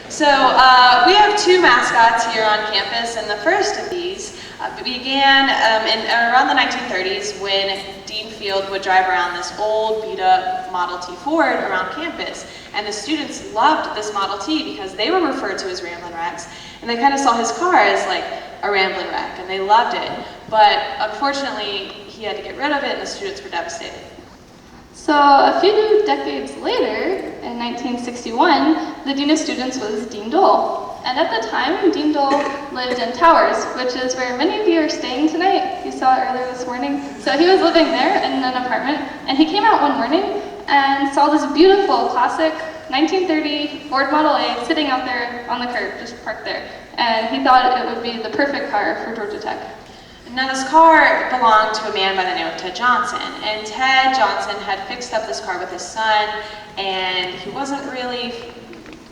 So we have two mascots here on campus, and the first of these began around the 1930s when Dean Field would drive around this old beat-up Model T Ford around campus. And the students loved this Model T because they were referred to as Ramblin' Wrecks, and they kind of saw his car as like a Ramblin' Wreck, and they loved it. But unfortunately, he had to get rid of it, and the students were devastated. So a few decades later, in 1961, the Dean of Students was Dean Dole. And at the time, Dean Dole lived in Towers, which is where many of you are staying tonight. You saw it earlier this morning. So he was living there in an apartment, and he came out one morning and saw this beautiful, classic 1930 Ford Model A sitting out there on the curb, just parked there. And he thought it would be the perfect car for Georgia Tech. Now this car belonged to a man by the name of Ted Johnson, and Ted Johnson had fixed up this car with his son, and he wasn't really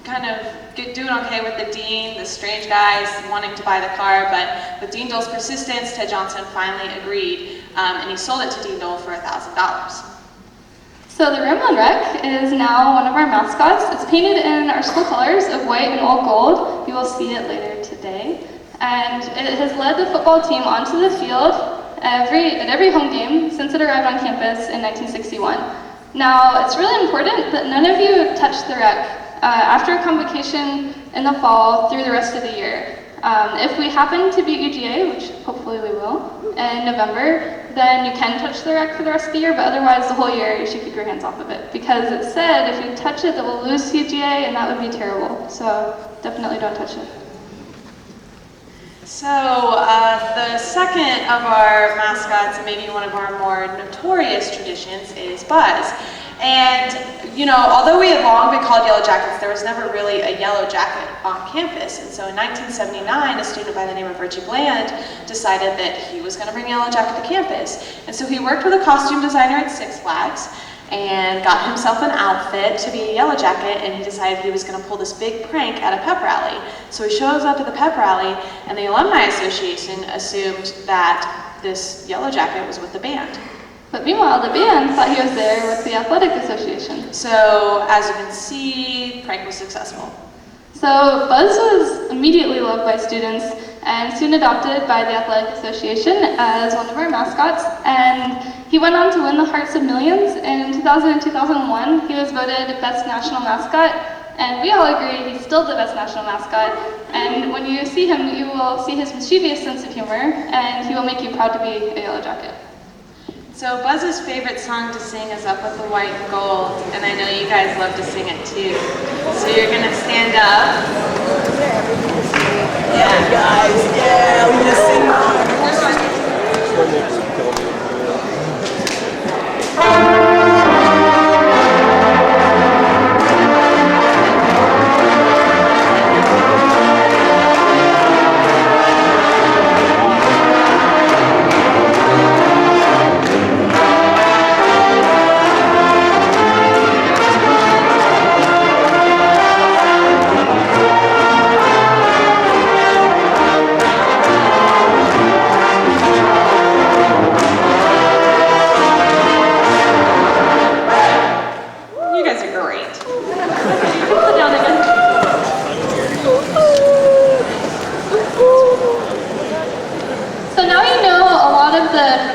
kind of doing okay with the dean, the strange guys wanting to buy the car, but with Dean Dole's persistence, Ted Johnson finally agreed, and he sold it to Dean Dole for $1,000. So the Ramblin' Wreck is now one of our mascots. It's painted in our school colors of white and old gold. You will see it later today. And it has led the football team onto the field at every home game since it arrived on campus in 1961. Now, it's really important that none of you touch the wreck after convocation in the fall through the rest of the year. If we happen to beat UGA, which hopefully we will, in November, then you can touch the wreck for the rest of the year, but otherwise the whole year you should keep your hands off of it. Because it said if you touch it that we'll lose UGA, and that would be terrible. So definitely don't touch it. So the second of our mascots, and maybe one of our more notorious traditions, is Buzz. And, you know, although we had long been called Yellow Jackets, there was never really a yellow jacket on campus. And so in 1979, a student by the name of Richie Bland decided that he was going to bring a yellow jacket to campus. And so he worked with a costume designer at Six Flags and got himself an outfit to be a yellow jacket, and he decided he was going to pull this big prank at a pep rally. So he shows up at the pep rally, and the Alumni Association assumed that this yellow jacket was with the band. But meanwhile, the band thought he was there with the Athletic Association. So, as you can see, the prank was successful. So Buzz was immediately loved by students and soon adopted by the Athletic Association as one of our mascots. And he went on to win the hearts of millions. In 2000 and 2001, he was voted Best National Mascot. And we all agree he's still the best national mascot. And when you see him, you will see his mischievous sense of humor, and he will make you proud to be a yellow jacket. So Buzz's favorite song to sing is Up With the White and Gold, and I know you guys love to sing it too. So you're gonna stand up. Yeah, guys, yeah, we're gonna sing more.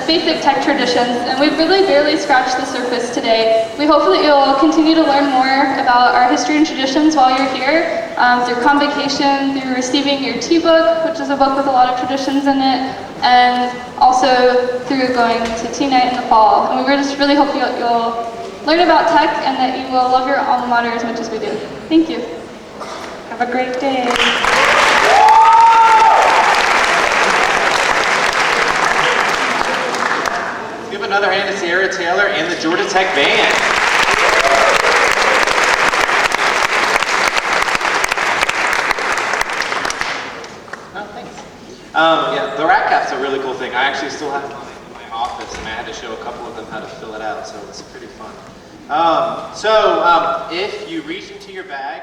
Basic tech traditions, and we've really barely scratched the surface today. We hope that you'll continue to learn more about our history and traditions while you're here, through convocation, through receiving your T-book, which is a book with a lot of traditions in it, and also through going to tea night in the fall. And we just really hope you'll learn about tech and that you will love your alma mater as much as we do. Thank you. Have a great day. Give another hand to Sierra Taylor and the Georgia Tech Band. Oh, thanks. Yeah, the rat cap's a really cool thing. I actually still have one in my office, and I had to show a couple of them how to fill it out, so it's pretty fun. If you reach into your bag,